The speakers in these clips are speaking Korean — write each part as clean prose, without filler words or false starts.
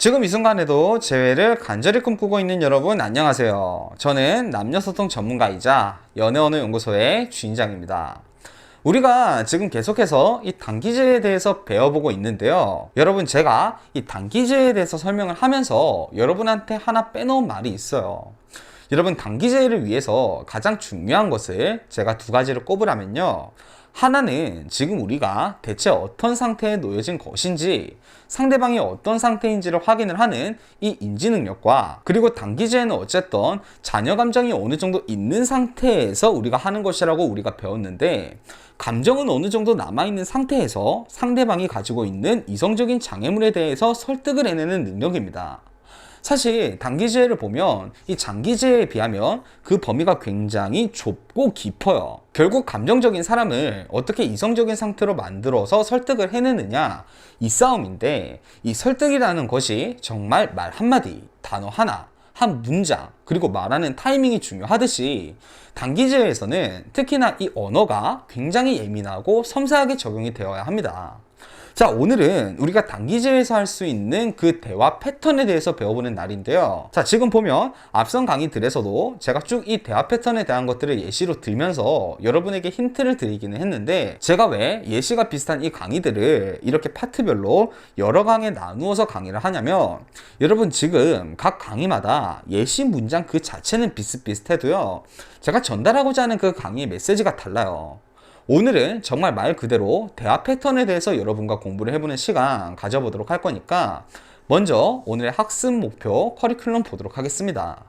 지금 이 순간에도 재회를 간절히 꿈꾸고 있는 여러분 안녕하세요. 저는 남녀소통 전문가이자 연애언어연구소의 주인장입니다. 우리가 지금 계속해서 이 단기재에 대해서 배워보고 있는데요. 여러분, 제가 이 단기재에 대해서 설명을 하면서 여러분한테 하나 빼놓은 말이 있어요. 여러분, 단기재를 위해서 가장 중요한 것을 제가 두 가지를 꼽으라면요. 하나는 지금 우리가 대체 어떤 상태에 놓여진 것인지, 상대방이 어떤 상태인지를 확인을 하는 이 인지 능력과, 그리고 단기재에는 어쨌든 자녀 감정이 어느 정도 있는 상태에서 우리가 하는 것이라고 우리가 배웠는데, 감정은 어느 정도 남아있는 상태에서 상대방이 가지고 있는 이성적인 장애물에 대해서 설득을 해내는 능력입니다. 사실 단기재해를 보면 이 장기재해에 비하면 그 범위가 굉장히 좁고 깊어요. 결국 감정적인 사람을 어떻게 이성적인 상태로 만들어서 설득을 해내느냐, 이 싸움인데, 이 설득이라는 것이 정말 말 한마디, 단어 하나, 한 문장, 그리고 말하는 타이밍이 중요하듯이 단기재해에서는 특히나 이 언어가 굉장히 예민하고 섬세하게 적용이 되어야 합니다. 자, 오늘은 우리가 단기재에서 할 수 있는 그 대화 패턴에 대해서 배워보는 날인데요. 자, 지금 보면 앞선 강의들에서도 제가 쭉 이 대화 패턴에 대한 것들을 예시로 들면서 여러분에게 힌트를 드리기는 했는데, 제가 왜 예시가 비슷한 이 강의들을 이렇게 파트별로 여러 강에 나누어서 강의를 하냐면, 여러분 지금 각 강의마다 예시 문장 그 자체는 비슷비슷해도요, 제가 전달하고자 하는 그 강의의 메시지가 달라요. 오늘은 정말 말 그대로 대화 패턴에 대해서 여러분과 공부를 해보는 시간 가져보도록 할 거니까, 먼저 오늘의 학습 목표 커리큘럼 보도록 하겠습니다.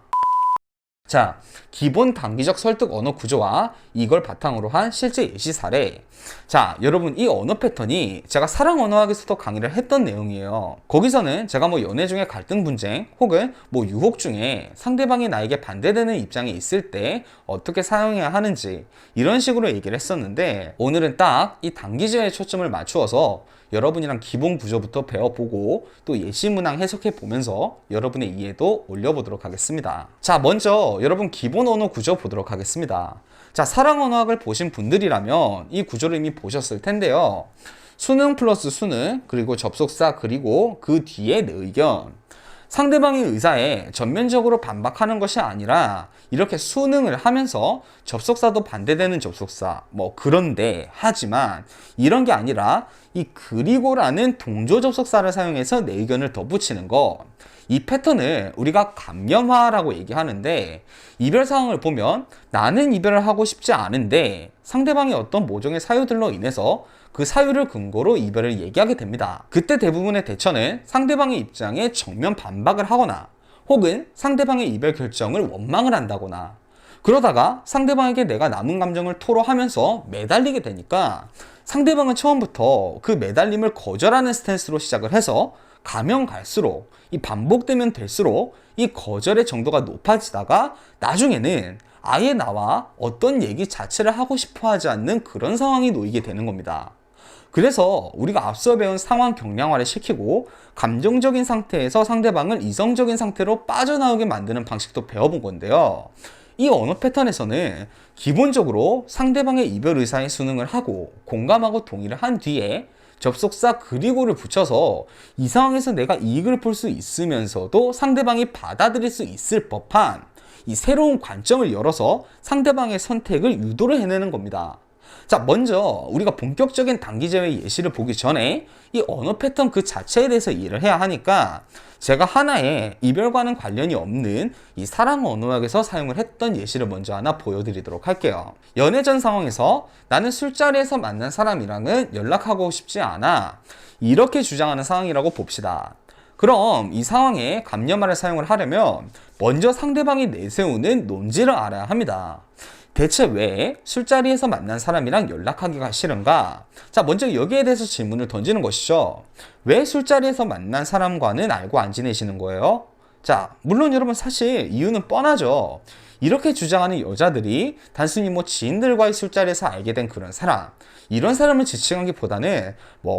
자, 기본 단기적 설득 언어 구조와 이걸 바탕으로 한 실제 예시 사례. 자, 여러분, 이 언어 패턴이 제가 사랑 언어학에서도 강의를 했던 내용이에요. 거기서는 제가 연애 중에 갈등 분쟁 혹은 유혹 중에 상대방이 나에게 반대되는 입장에 있을 때 어떻게 사용해야 하는지 이런 식으로 얘기를 했었는데, 오늘은 딱 이 단기제에 초점을 맞추어서 여러분이랑 기본 구조부터 배워보고 또 예시 문항 해석해 보면서 여러분의 이해도 올려보도록 하겠습니다. 자, 먼저 여러분 기본 언어 구조 보도록 하겠습니다. 자, 사랑 언어학을 보신 분들이라면 이 구조를 이미 보셨을 텐데요. 수능 플러스 수능, 그리고 접속사, 그리고 그 뒤에 내 의견. 상대방의 의사에 전면적으로 반박하는 것이 아니라 이렇게 수능을 하면서 접속사도 반대되는 접속사, 그런데, 하지만 이런 게 아니라 이 그리고라는 동조 접속사를 사용해서 내 의견을 덧붙이는 것. 이 패턴을 우리가 감염화라고 얘기하는데, 이별 상황을 보면 나는 이별을 하고 싶지 않은데 상대방이 어떤 모종의 사유들로 인해서 그 사유를 근거로 이별을 얘기하게 됩니다. 그때 대부분의 대처는 상대방의 입장에 정면 반박을 하거나 혹은 상대방의 이별 결정을 원망을 한다거나, 그러다가 상대방에게 내가 남은 감정을 토로하면서 매달리게 되니까 상대방은 처음부터 그 매달림을 거절하는 스탠스로 시작을 해서 가면 갈수록, 이 반복되면 될수록 이 거절의 정도가 높아지다가 나중에는 아예 나와 어떤 얘기 자체를 하고 싶어 하지 않는 그런 상황이 놓이게 되는 겁니다. 그래서 우리가 앞서 배운 상황 경량화를 시키고 감정적인 상태에서 상대방을 이성적인 상태로 빠져나오게 만드는 방식도 배워본 건데요. 이 언어 패턴에서는 기본적으로 상대방의 이별 의사에 수능을 하고 공감하고 동의를 한 뒤에 접속사 그리고를 붙여서 이 상황에서 내가 이익을 볼 수 있으면서도 상대방이 받아들일 수 있을 법한 이 새로운 관점을 열어서 상대방의 선택을 유도를 해내는 겁니다. 자, 먼저 우리가 본격적인 단기제외 예시를 보기 전에 이 언어 패턴 그 자체에 대해서 이해를 해야 하니까, 제가 하나의 이별과는 관련이 없는 이 사랑 언어학에서 사용을 했던 예시를 먼저 하나 보여드리도록 할게요. 연애 전 상황에서 나는 술자리에서 만난 사람이랑은 연락하고 싶지 않아, 이렇게 주장하는 상황이라고 봅시다. 그럼 이 상황에 감염화를 사용을 하려면 먼저 상대방이 내세우는 논지를 알아야 합니다. 대체 왜 술자리에서 만난 사람이랑 연락하기가 싫은가? 자, 먼저 여기에 대해서 질문을 던지는 것이죠. 왜 술자리에서 만난 사람과는 알고 안 지내시는 거예요? 자, 물론 여러분 사실 이유는 뻔하죠. 이렇게 주장하는 여자들이 단순히 지인들과의 술자리에서 알게 된 그런 사람, 이런 사람을 지칭하기보다는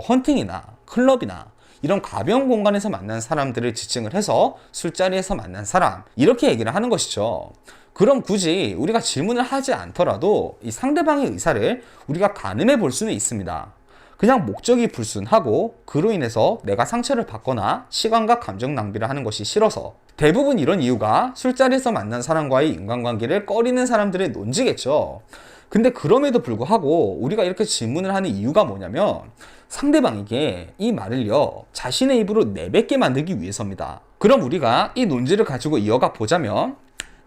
헌팅이나 클럽이나 이런 가벼운 공간에서 만난 사람들을 지칭을 해서 술자리에서 만난 사람, 이렇게 얘기를 하는 것이죠. 그럼 굳이 우리가 질문을 하지 않더라도 이 상대방의 의사를 우리가 가늠해 볼 수는 있습니다. 그냥 목적이 불순하고 그로 인해서 내가 상처를 받거나 시간과 감정 낭비를 하는 것이 싫어서. 대부분 이런 이유가 술자리에서 만난 사람과의 인간관계를 꺼리는 사람들의 논지겠죠. 근데 그럼에도 불구하고 우리가 이렇게 질문을 하는 이유가 뭐냐면 상대방에게 이 말을요 자신의 입으로 내뱉게 만들기 위해서입니다. 그럼 우리가 이 논지를 가지고 이어가 보자면,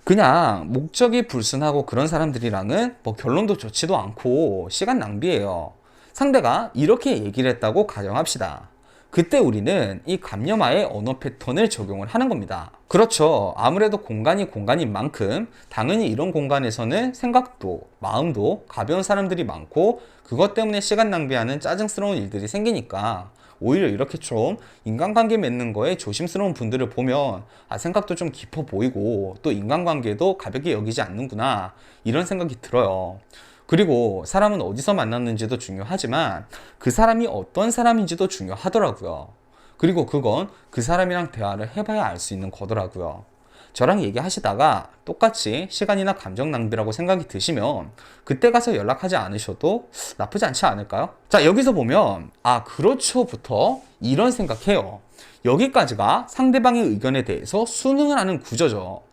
그냥 목적이 불순하고 그런 사람들이랑은 뭐 결론도 좋지도 않고 시간 낭비예요. 상대가 이렇게 얘기를 했다고 가정합시다. 그때 우리는 이 감염화의 언어 패턴을 적용을 하는 겁니다. 그렇죠. 아무래도 공간이 공간인 만큼 당연히 이런 공간에서는 생각도 마음도 가벼운 사람들이 많고 그것 때문에 시간 낭비하는 짜증스러운 일들이 생기니까 오히려 이렇게 좀 인간관계 맺는 거에 조심스러운 분들을 보면 생각도 좀 깊어 보이고 또 인간관계도 가볍게 여기지 않는구나 이런 생각이 들어요. 그리고 사람은 어디서 만났는지도 중요하지만 그 사람이 어떤 사람인지도 중요하더라고요. 그리고 그건 그 사람이랑 대화를 해봐야 알 수 있는 거더라고요. 저랑 얘기하시다가 똑같이 시간이나 감정 낭비라고 생각이 드시면 그때 가서 연락하지 않으셔도 나쁘지 않지 않을까요? 자, 여기서 보면 그렇죠부터 이런 생각해요. 여기까지가 상대방의 의견에 대해서 순응을 하는 구조죠.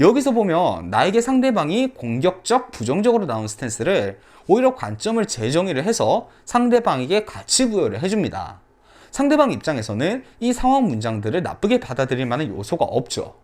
여기서 보면 나에게 상대방이 공격적, 부정적으로 나온 스탠스를 오히려 관점을 재정의를 해서 상대방에게 가치 부여를 해줍니다. 상대방 입장에서는 이 상황 문장들을 나쁘게 받아들일 만한 요소가 없죠.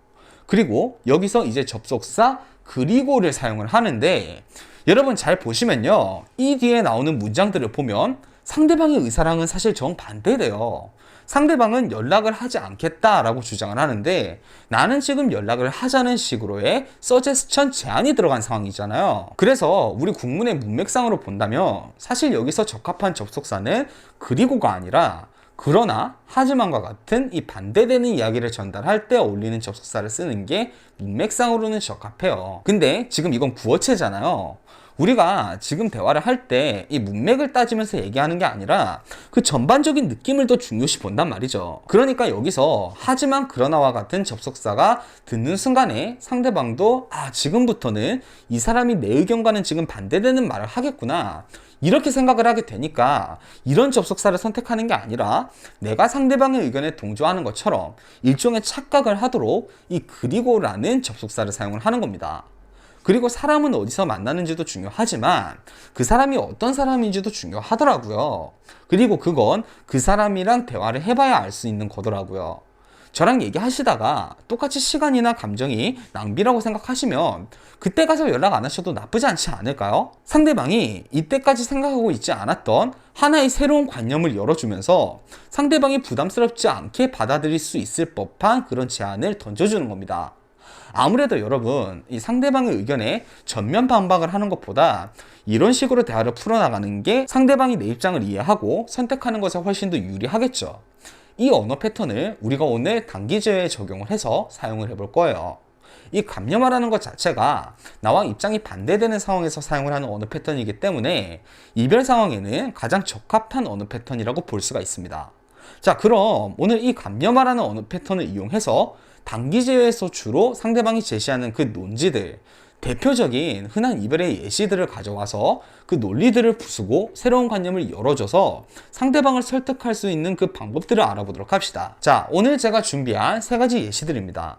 그리고 여기서 이제 접속사 그리고를 사용을 하는데, 여러분 잘 보시면요, 이 뒤에 나오는 문장들을 보면 상대방의 의사랑은 사실 정반대돼요. 상대방은 연락을 하지 않겠다라고 주장을 하는데 나는 지금 연락을 하자는 식으로의 서제스천 제안이 들어간 상황이잖아요. 그래서 우리 국문의 문맥상으로 본다면 사실 여기서 적합한 접속사는 그리고가 아니라 그러나, 하지만과 같은 이 반대되는 이야기를 전달할 때 어울리는 접속사를 쓰는 게 문맥상으로는 적합해요. 근데 지금 이건 구어체잖아요. 우리가 지금 대화를 할 때 이 문맥을 따지면서 얘기하는 게 아니라 그 전반적인 느낌을 더 중요시 본단 말이죠. 그러니까 여기서 하지만 그러나와 같은 접속사가 듣는 순간에 상대방도 지금부터는 이 사람이 내 의견과는 지금 반대되는 말을 하겠구나 이렇게 생각을 하게 되니까 이런 접속사를 선택하는 게 아니라 내가 상대방의 의견에 동조하는 것처럼 일종의 착각을 하도록 이 그리고라는 접속사를 사용을 하는 겁니다. 그리고 사람은 어디서 만나는지도 중요하지만 그 사람이 어떤 사람인지도 중요하더라고요. 그리고 그건 그 사람이랑 대화를 해봐야 알 수 있는 거더라고요. 저랑 얘기하시다가 똑같이 시간이나 감정이 낭비라고 생각하시면 그때 가서 연락 안 하셔도 나쁘지 않지 않을까요? 상대방이 이때까지 생각하고 있지 않았던 하나의 새로운 관념을 열어주면서 상대방이 부담스럽지 않게 받아들일 수 있을 법한 그런 제안을 던져주는 겁니다. 아무래도 여러분, 이 상대방의 의견에 전면 반박을 하는 것보다 이런 식으로 대화를 풀어나가는 게 상대방이 내 입장을 이해하고 선택하는 것에 훨씬 더 유리하겠죠. 이 언어 패턴을 우리가 오늘 단기제어에 적용을 해서 사용을 해볼 거예요. 이 감염화라는 것 자체가 나와 입장이 반대되는 상황에서 사용을 하는 언어 패턴이기 때문에 이별 상황에는 가장 적합한 언어 패턴이라고 볼 수가 있습니다. 자, 그럼 오늘 이 감염화라는 언어 패턴을 이용해서 단기제어에서 주로 상대방이 제시하는 그 논지들, 대표적인 흔한 이별의 예시들을 가져와서 그 논리들을 부수고 새로운 관념을 열어줘서 상대방을 설득할 수 있는 그 방법들을 알아보도록 합시다. 자, 오늘 제가 준비한 3가지 예시들입니다.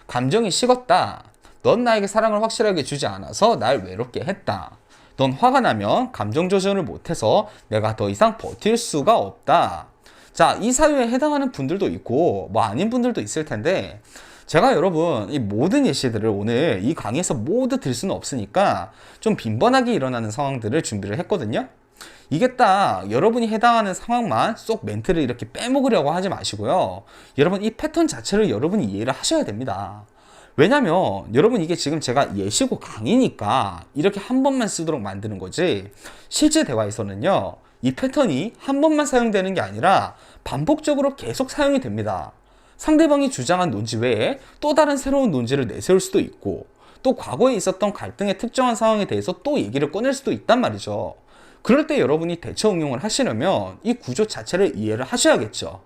감정이 식었다. 넌 나에게 사랑을 확실하게 주지 않아서 날 외롭게 했다. 넌 화가 나면 감정 조절을 못해서 내가 더 이상 버틸 수가 없다. 자, 이 사유에 해당하는 분들도 있고 뭐 아닌 분들도 있을 텐데 제가 여러분 이 모든 예시들을 오늘 이 강의에서 모두 들 수는 없으니까 좀 빈번하게 일어나는 상황들을 준비를 했거든요. 이게 딱 여러분이 해당하는 상황만 쏙 멘트를 이렇게 빼먹으려고 하지 마시고요. 여러분 이 패턴 자체를 여러분이 이해를 하셔야 됩니다. 왜냐면 여러분 이게 지금 제가 예시고 강의니까 이렇게 한 번만 쓰도록 만드는 거지 실제 대화에서는요 이 패턴이 한 번만 사용되는 게 아니라 반복적으로 계속 사용이 됩니다. 상대방이 주장한 논지 외에 또 다른 새로운 논지를 내세울 수도 있고 또 과거에 있었던 갈등의 특정한 상황에 대해서 또 얘기를 꺼낼 수도 있단 말이죠. 그럴 때 여러분이 대처 응용을 하시려면 이 구조 자체를 이해를 하셔야겠죠.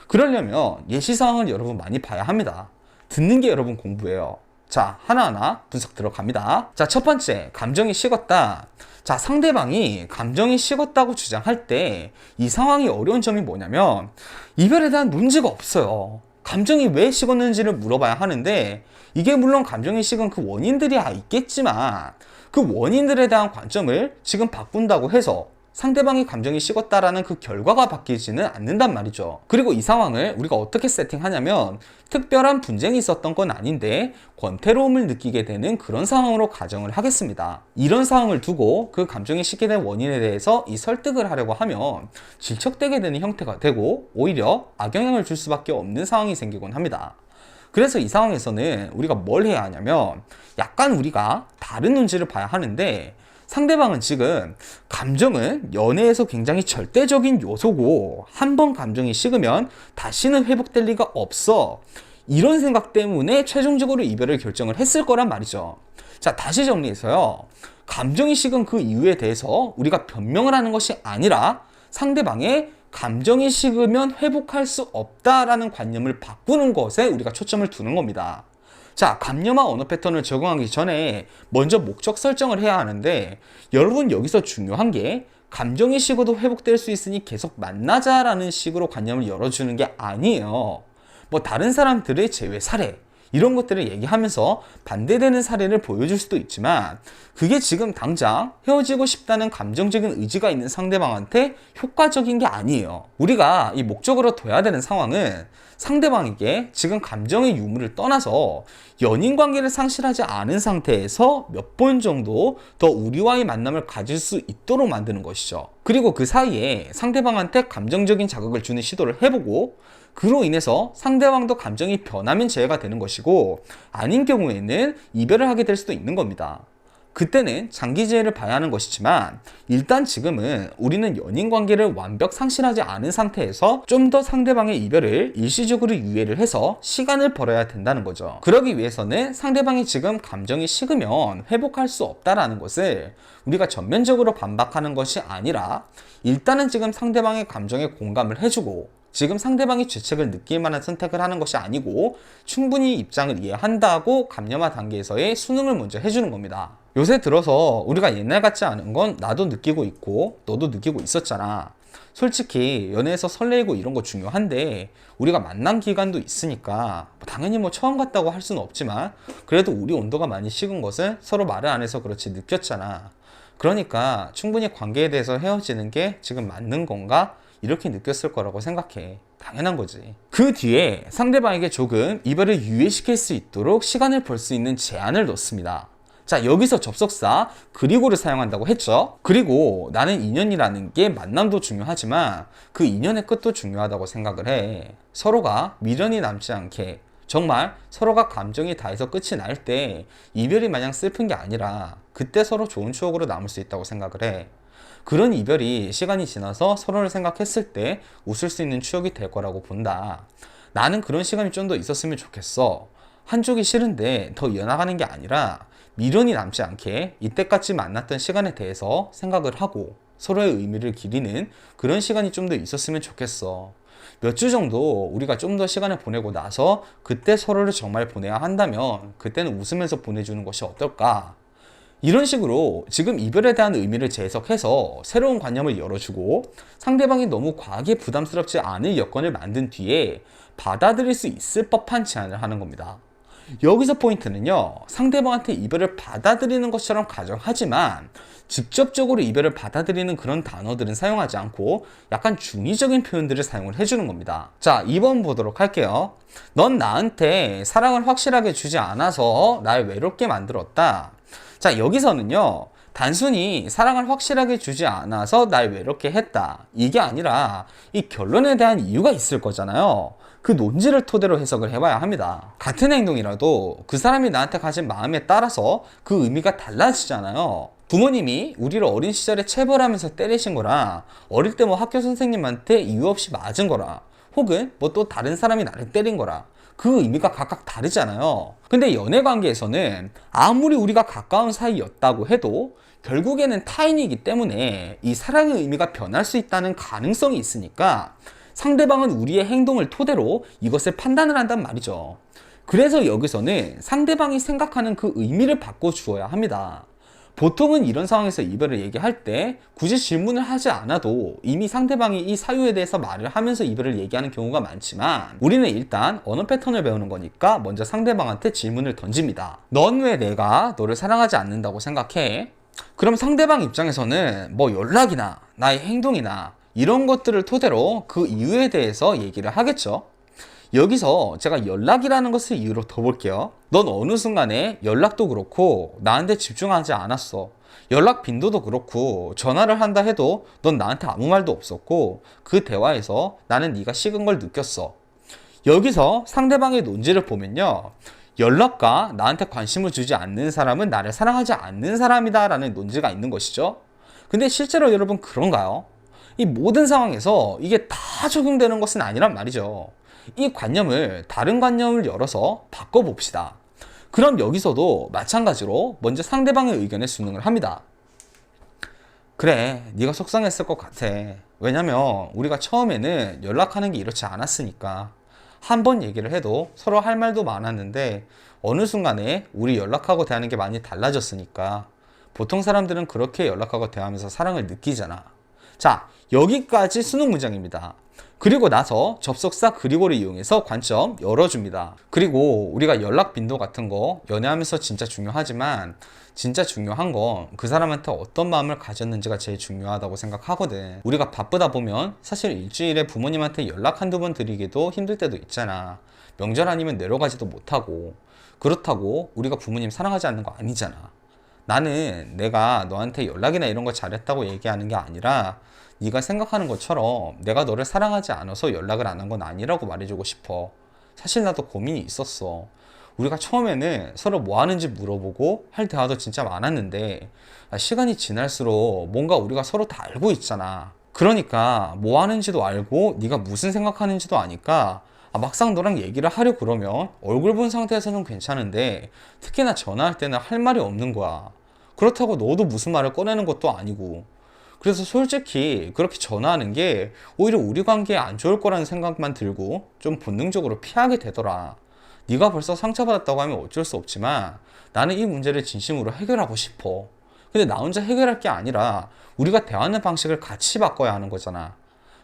그러려면 예시 상황을 여러분 많이 봐야 합니다. 듣는 게 여러분 공부예요. 자, 하나하나 분석 들어갑니다. 자, 첫 번째, 감정이 식었다. 자, 상대방이 감정이 식었다고 주장할 때 이 상황이 어려운 점이 뭐냐면 이별에 대한 논지가 없어요. 감정이 왜 식었는지를 물어봐야 하는데 이게 물론 감정이 식은 그 원인들이 있겠지만 그 원인들에 대한 관점을 지금 바꾼다고 해서 상대방이 감정이 식었다라는 그 결과가 바뀌지는 않는단 말이죠. 그리고 이 상황을 우리가 어떻게 세팅하냐면 특별한 분쟁이 있었던 건 아닌데 권태로움을 느끼게 되는 그런 상황으로 가정을 하겠습니다. 이런 상황을 두고 그 감정이 식게 된 원인에 대해서 이 설득을 하려고 하면 질척되게 되는 형태가 되고 오히려 악영향을 줄 수밖에 없는 상황이 생기곤 합니다. 그래서 이 상황에서는 우리가 뭘 해야 하냐면 약간 우리가 다른 눈치를 봐야 하는데 상대방은 지금 감정은 연애에서 굉장히 절대적인 요소고 한 번 감정이 식으면 다시는 회복될 리가 없어. 이런 생각 때문에 최종적으로 이별을 결정을 했을 거란 말이죠. 자, 다시 정리해서요. 감정이 식은 그 이유에 대해서 우리가 변명을 하는 것이 아니라 상대방의 감정이 식으면 회복할 수 없다라는 관념을 바꾸는 것에 우리가 초점을 두는 겁니다. 자, 감염화 언어 패턴을 적용하기 전에 먼저 목적 설정을 해야 하는데 여러분 여기서 중요한 게 감정이 식어도 회복될 수 있으니 계속 만나자라는 식으로 관념을 열어주는 게 아니에요. 뭐 다른 사람들의 제외 사례 이런 것들을 얘기하면서 반대되는 사례를 보여줄 수도 있지만 그게 지금 당장 헤어지고 싶다는 감정적인 의지가 있는 상대방한테 효과적인 게 아니에요. 우리가 이 목적으로 둬야 되는 상황은 상대방에게 지금 감정의 유무를 떠나서 연인 관계를 상실하지 않은 상태에서 몇 번 정도 더 우리와의 만남을 가질 수 있도록 만드는 것이죠. 그리고 그 사이에 상대방한테 감정적인 자극을 주는 시도를 해보고 그로 인해서 상대방도 감정이 변하면 재해가 되는 것이고 아닌 경우에는 이별을 하게 될 수도 있는 겁니다. 그때는 장기 재해를 봐야 하는 것이지만 일단 지금은 우리는 연인 관계를 완벽 상실하지 않은 상태에서 좀 더 상대방의 이별을 일시적으로 유예를 해서 시간을 벌어야 된다는 거죠. 그러기 위해서는 상대방이 지금 감정이 식으면 회복할 수 없다라는 것을 우리가 전면적으로 반박하는 것이 아니라 일단은 지금 상대방의 감정에 공감을 해주고 지금 상대방이 죄책을 느낄 만한 선택을 하는 것이 아니고 충분히 입장을 이해한다고 감염화 단계에서의 수능을 먼저 해주는 겁니다. 요새 들어서 우리가 옛날 같지 않은 건 나도 느끼고 있고 너도 느끼고 있었잖아. 솔직히 연애에서 설레이고 이런 거 중요한데 우리가 만난 기간도 있으니까 당연히 뭐 처음 같다고 할 수는 없지만 그래도 우리 온도가 많이 식은 것은 서로 말을 안 해서 그렇지 느꼈잖아. 그러니까 충분히 관계에 대해서 헤어지는 게 지금 맞는 건가? 이렇게 느꼈을 거라고 생각해. 당연한 거지. 그 뒤에 상대방에게 조금 이별을 유예시킬 수 있도록 시간을 벌 수 있는 제한을 넣습니다. 자, 여기서 접속사 그리고를 사용한다고 했죠. 그리고 나는 인연이라는 게 만남도 중요하지만 그 인연의 끝도 중요하다고 생각을 해. 서로가 미련이 남지 않게 정말 서로가 감정이 다해서 끝이 날 때 이별이 마냥 슬픈 게 아니라 그때 서로 좋은 추억으로 남을 수 있다고 생각을 해. 그런 이별이 시간이 지나서 서로를 생각했을 때 웃을 수 있는 추억이 될 거라고 본다. 나는 그런 시간이 좀 더 있었으면 좋겠어. 한쪽이 싫은데 더 이어나가는 게 아니라 미련이 남지 않게 이때까지 만났던 시간에 대해서 생각을 하고 서로의 의미를 기리는 그런 시간이 좀 더 있었으면 좋겠어. 몇 주 정도 우리가 좀 더 시간을 보내고 나서 그때 서로를 정말 보내야 한다면 그때는 웃으면서 보내주는 것이 어떨까? 이런 식으로 지금 이별에 대한 의미를 재해석해서 새로운 관념을 열어주고 상대방이 너무 과하게 부담스럽지 않을 여건을 만든 뒤에 받아들일 수 있을 법한 제안을 하는 겁니다. 여기서 포인트는요, 상대방한테 이별을 받아들이는 것처럼 가정하지만 직접적으로 이별을 받아들이는 그런 단어들은 사용하지 않고 약간 중의적인 표현들을 사용을 해주는 겁니다. 자, 2번 보도록 할게요. 넌 나한테 사랑을 확실하게 주지 않아서 날 외롭게 만들었다. 자, 여기서는요, 단순히 사랑을 확실하게 주지 않아서 날 외롭게 했다. 이게 아니라 이 결론에 대한 이유가 있을 거잖아요. 그 논지를 토대로 해석을 해봐야 합니다. 같은 행동이라도 그 사람이 나한테 가진 마음에 따라서 그 의미가 달라지잖아요. 부모님이 우리를 어린 시절에 체벌하면서 때리신 거랑 어릴 때 뭐 학교 선생님한테 이유 없이 맞은 거랑 혹은 뭐 또 다른 사람이 나를 때린 거랑 그 의미가 각각 다르잖아요. 근데 연애 관계에서는 아무리 우리가 가까운 사이였다고 해도 결국에는 타인이기 때문에 이 사랑의 의미가 변할 수 있다는 가능성이 있으니까 상대방은 우리의 행동을 토대로 이것을 판단을 한단 말이죠. 그래서 여기서는 상대방이 생각하는 그 의미를 바꿔주어야 합니다. 보통은 이런 상황에서 이별을 얘기할 때 굳이 질문을 하지 않아도 이미 상대방이 이 사유에 대해서 말을 하면서 이별을 얘기하는 경우가 많지만, 우리는 일단 언어 패턴을 배우는 거니까 먼저 상대방한테 질문을 던집니다. 넌 왜 내가 너를 사랑하지 않는다고 생각해? 그럼 상대방 입장에서는 뭐 연락이나 나의 행동이나 이런 것들을 토대로 그 이유에 대해서 얘기를 하겠죠. 여기서 제가 연락이라는 것을 이유로 더 볼게요. 넌 어느 순간에 연락도 그렇고 나한테 집중하지 않았어. 연락 빈도도 그렇고 전화를 한다 해도 넌 나한테 아무 말도 없었고, 그 대화에서 나는 네가 식은 걸 느꼈어. 여기서 상대방의 논지를 보면요, 연락과 나한테 관심을 주지 않는 사람은 나를 사랑하지 않는 사람이다 라는 논지가 있는 것이죠. 근데 실제로 여러분 그런가요? 이 모든 상황에서 이게 다 적용되는 것은 아니란 말이죠. 이 관념을, 다른 관념을 열어서 바꿔봅시다. 그럼 여기서도 마찬가지로 먼저 상대방의 의견에 순응을 합니다. 그래, 네가 속상했을 것 같아. 왜냐면 우리가 처음에는 연락하는 게 이렇지 않았으니까. 한 번 얘기를 해도 서로 할 말도 많았는데 어느 순간에 우리 연락하고 대하는 게 많이 달라졌으니까. 보통 사람들은 그렇게 연락하고 대하면서 사랑을 느끼잖아. 자, 여기까지 수능 문장입니다. 그리고 나서 접속사 그리고를 이용해서 관점 열어줍니다. 그리고 우리가 연락 빈도 같은 거 연애하면서 진짜 중요하지만, 진짜 중요한 건 그 사람한테 어떤 마음을 가졌는지가 제일 중요하다고 생각하거든. 우리가 바쁘다 보면 사실 일주일에 부모님한테 연락 한두 번 드리기도 힘들 때도 있잖아. 명절 아니면 내려가지도 못하고. 그렇다고 우리가 부모님 사랑하지 않는 거 아니잖아. 나는 내가 너한테 연락이나 이런 거 잘했다고 얘기하는 게 아니라, 네가 생각하는 것처럼 내가 너를 사랑하지 않아서 연락을 안 한 건 아니라고 말해주고 싶어. 사실 나도 고민이 있었어. 우리가 처음에는 서로 뭐 하는지 물어보고 할 대화도 진짜 많았는데 시간이 지날수록 뭔가 우리가 서로 다 알고 있잖아. 그러니까 뭐 하는지도 알고 네가 무슨 생각하는지도 아니까 막상 너랑 얘기를 하려 그러면 얼굴 본 상태에서는 괜찮은데 특히나 전화할 때는 할 말이 없는 거야. 그렇다고 너도 무슨 말을 꺼내는 것도 아니고. 그래서 솔직히 그렇게 전화하는 게 오히려 우리 관계에 안 좋을 거라는 생각만 들고 좀 본능적으로 피하게 되더라. 네가 벌써 상처받았다고 하면 어쩔 수 없지만 나는 이 문제를 진심으로 해결하고 싶어. 근데 나 혼자 해결할 게 아니라 우리가 대화하는 방식을 같이 바꿔야 하는 거잖아.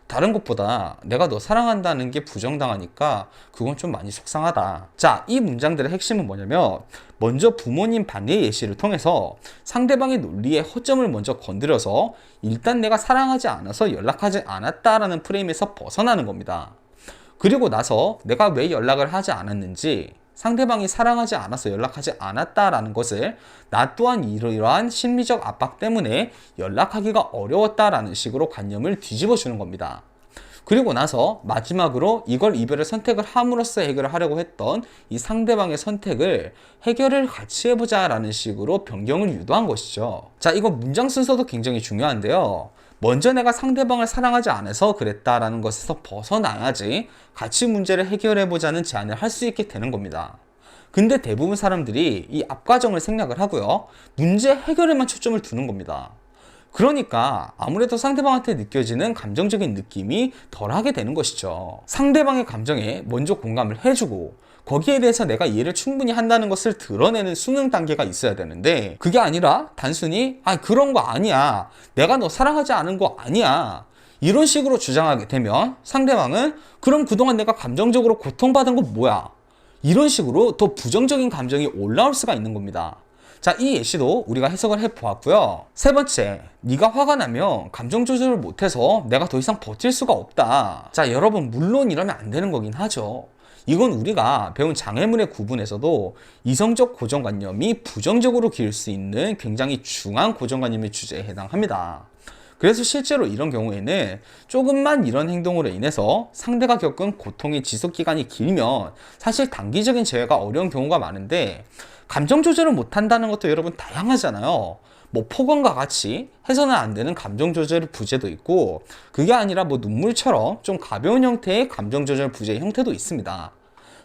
다른 것보다 내가 너 사랑한다는 게 부정당하니까 그건 좀 많이 속상하다. 자, 이 문장들의 핵심은 뭐냐면, 먼저 부모님 반대 예시를 통해서 상대방의 논리의 허점을 먼저 건드려서 일단 내가 사랑하지 않아서 연락하지 않았다라는 프레임에서 벗어나는 겁니다. 그리고 나서 내가 왜 연락을 하지 않았는지, 상대방이 사랑하지 않아서 연락하지 않았다라는 것을 나 또한 이러한 심리적 압박 때문에 연락하기가 어려웠다라는 식으로 관념을 뒤집어 주는 겁니다. 그리고 나서 마지막으로 이걸 이별을 선택을 함으로써 해결을 하려고 했던 이 상대방의 선택을 해결을 같이 해보자 라는 식으로 변경을 유도한 것이죠. 자, 이거 문장 순서도 굉장히 중요한데요. 먼저 내가 상대방을 사랑하지 않아서 그랬다라는 것에서 벗어나야지 같이 문제를 해결해보자는 제안을 할 수 있게 되는 겁니다. 근데 대부분 사람들이 이 앞과정을 생략을 하고요, 문제 해결에만 초점을 두는 겁니다. 그러니까 아무래도 상대방한테 느껴지는 감정적인 느낌이 덜하게 되는 것이죠. 상대방의 감정에 먼저 공감을 해주고 거기에 대해서 내가 이해를 충분히 한다는 것을 드러내는 수능 단계가 있어야 되는데, 그게 아니라 단순히 그런 거 아니야, 내가 너 사랑하지 않은 거 아니야, 이런 식으로 주장하게 되면 상대방은 그럼 그동안 내가 감정적으로 고통받은 거 뭐야, 이런 식으로 더 부정적인 감정이 올라올 수가 있는 겁니다. 자, 이 예시도 우리가 해석을 해보았고요. 세 번째, 네가 화가 나면 감정 조절을 못해서 내가 더 이상 버틸 수가 없다. 자, 여러분 물론 이러면 안 되는 거긴 하죠. 이건 우리가 배운 장애물의 구분에서도 이성적 고정관념이 부정적으로 기울 수 있는 굉장히 중한 고정관념의 주제에 해당합니다. 그래서 실제로 이런 경우에는 조금만 이런 행동으로 인해서 상대가 겪은 고통의 지속기간이 길면 사실 단기적인 재회가 어려운 경우가 많은데, 감정 조절을 못한다는 것도 여러분 다양하잖아요. 뭐 폭언과 같이 해서는 안 되는 감정 조절 부재도 있고, 그게 아니라 뭐 눈물처럼 좀 가벼운 형태의 감정 조절 부재 형태도 있습니다.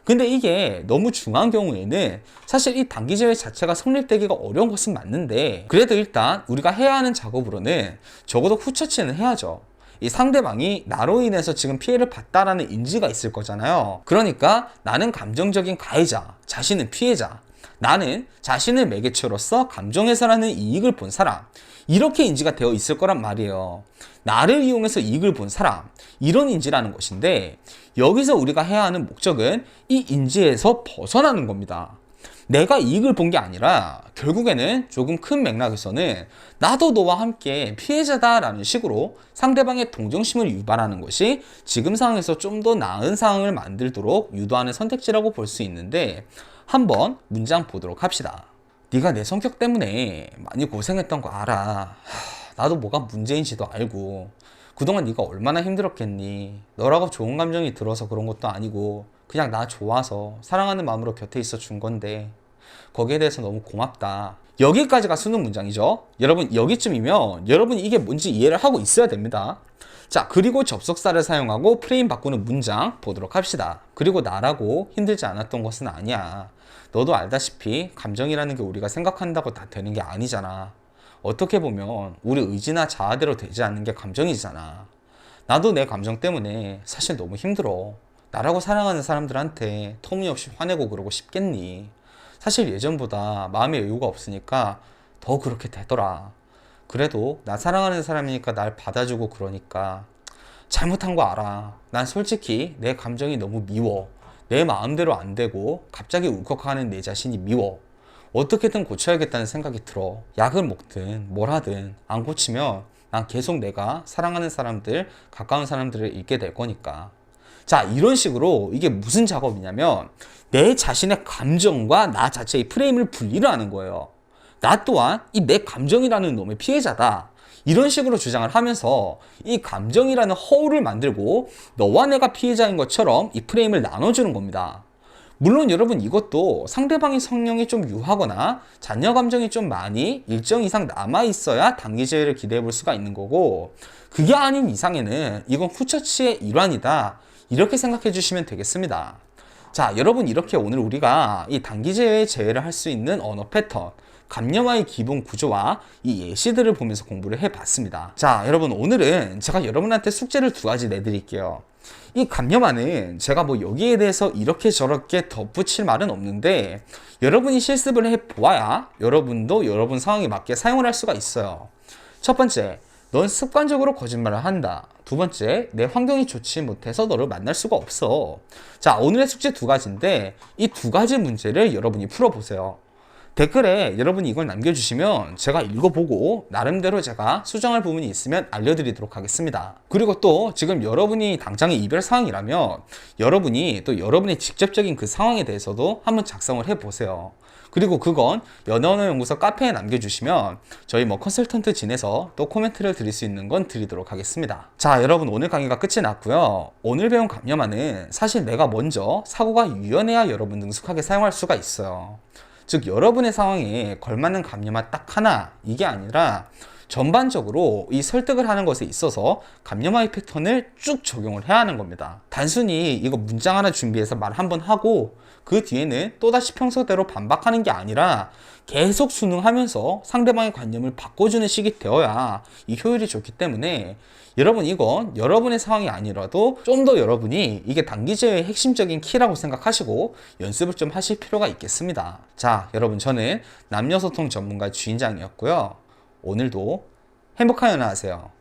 근데 이게 너무 중요한 경우에는 사실 이 단기 제외 자체가 성립되기가 어려운 것은 맞는데, 그래도 일단 우리가 해야 하는 작업으로는 적어도 후처치는 해야죠. 이 상대방이 나로 인해서 지금 피해를 봤다라는 인지가 있을 거잖아요. 그러니까 나는 감정적인 가해자, 자신은 피해자, 나는 자신을 매개체로서 감정해서라는 이익을 본 사람, 이렇게 인지가 되어 있을 거란 말이에요. 나를 이용해서 이익을 본 사람, 이런 인지라는 것인데, 여기서 우리가 해야 하는 목적은 이 인지에서 벗어나는 겁니다. 내가 이익을 본 게 아니라 결국에는 조금 큰 맥락에서는 나도 너와 함께 피해자다라는 식으로 상대방의 동정심을 유발하는 것이 지금 상황에서 좀 더 나은 상황을 만들도록 유도하는 선택지라고 볼 수 있는데, 한번 문장 보도록 합시다. 네가 내 성격 때문에 많이 고생했던 거 알아. 나도 뭐가 문제인지도 알고 그동안 네가 얼마나 힘들었겠니. 너라고 좋은 감정이 들어서 그런 것도 아니고 그냥 나 좋아서 사랑하는 마음으로 곁에 있어 준 건데 거기에 대해서 너무 고맙다. 여기까지가 수능 문장이죠. 여러분 여기쯤이면 여러분이 이게 뭔지 이해를 하고 있어야 됩니다. 자, 그리고 접속사를 사용하고 프레임 바꾸는 문장 보도록 합시다. 그리고 나라고 힘들지 않았던 것은 아니야. 너도 알다시피 감정이라는 게 우리가 생각한다고 다 되는 게 아니잖아. 어떻게 보면 우리 의지나 자아대로 되지 않는 게 감정이잖아. 나도 내 감정 때문에 사실 너무 힘들어. 나라고 사랑하는 사람들한테 터무니없이 화내고 그러고 싶겠니? 사실 예전보다 마음의 여유가 없으니까 더 그렇게 되더라. 그래도 나 사랑하는 사람이니까 날 받아주고 그러니까 잘못한 거 알아. 난 솔직히 내 감정이 너무 미워. 내 마음대로 안 되고 갑자기 울컥하는 내 자신이 미워. 어떻게든 고쳐야겠다는 생각이 들어. 약을 먹든 뭘 하든 안 고치면 난 계속 내가 사랑하는 사람들, 가까운 사람들을 잃게 될 거니까. 자, 이런 식으로 이게 무슨 작업이냐면 내 자신의 감정과 나 자체의 프레임을 분리를 하는 거예요. 나 또한 이 내 감정이라는 놈의 피해자다. 이런 식으로 주장을 하면서 이 감정이라는 허울을 만들고 너와 내가 피해자인 것처럼 이 프레임을 나눠주는 겁니다. 물론 여러분 이것도 상대방의 성향이 좀 유하거나 잔여 감정이 좀 많이 일정 이상 남아있어야 단기제외를 기대해 볼 수가 있는 거고, 그게 아닌 이상에는 이건 후처치의 일환이다, 이렇게 생각해 주시면 되겠습니다. 자, 여러분 이렇게 오늘 우리가 이 단기제외 제외를 할 수 있는 언어 패턴, 감염화의 기본 구조와 이 예시들을 보면서 공부를 해봤습니다. 자, 여러분 오늘은 제가 여러분한테 숙제를 2가지 내드릴게요. 이 감염화는 제가 뭐 여기에 대해서 이렇게 저렇게 덧붙일 말은 없는데 여러분이 실습을 해보아야 여러분도 여러분 상황에 맞게 사용을 할 수가 있어요. 첫 번째, 넌 습관적으로 거짓말을 한다. 두 번째, 내 환경이 좋지 못해서 너를 만날 수가 없어. 자, 오늘의 숙제 2가지인데 이 2가지 문제를 여러분이 풀어보세요. 댓글에 여러분이 이걸 남겨주시면 제가 읽어보고 나름대로 제가 수정할 부분이 있으면 알려드리도록 하겠습니다. 그리고 또 지금 여러분이 당장의 이별 상황이라면 여러분이 또 여러분의 직접적인 그 상황에 대해서도 한번 작성을 해보세요. 그리고 그건 연애언어연구소 카페에 남겨주시면 저희 뭐 컨설턴트 진에서 또 코멘트를 드릴 수 있는 건 드리도록 하겠습니다. 자, 여러분 오늘 강의가 끝이 났고요. 오늘 배운 감염화는 사실 내가 먼저 사고가 유연해야 여러분 능숙하게 사용할 수가 있어요. 즉 여러분의 상황에 걸맞는 감염화 딱 하나, 이게 아니라 전반적으로 이 설득을 하는 것에 있어서 감염화의 패턴을 쭉 적용을 해야 하는 겁니다. 단순히 이거 문장 하나 준비해서 말 한번 하고 그 뒤에는 또다시 평소대로 반박하는 게 아니라 계속 순응하면서 상대방의 관념을 바꿔주는 식이 되어야 이 효율이 좋기 때문에 여러분 이건 여러분의 상황이 아니라도 좀 더 여러분이 이게 단기제의 핵심적인 키라고 생각하시고 연습을 좀 하실 필요가 있겠습니다. 자, 여러분 저는 남녀소통 전문가 주인장이었고요. 오늘도 행복한 연애 하세요.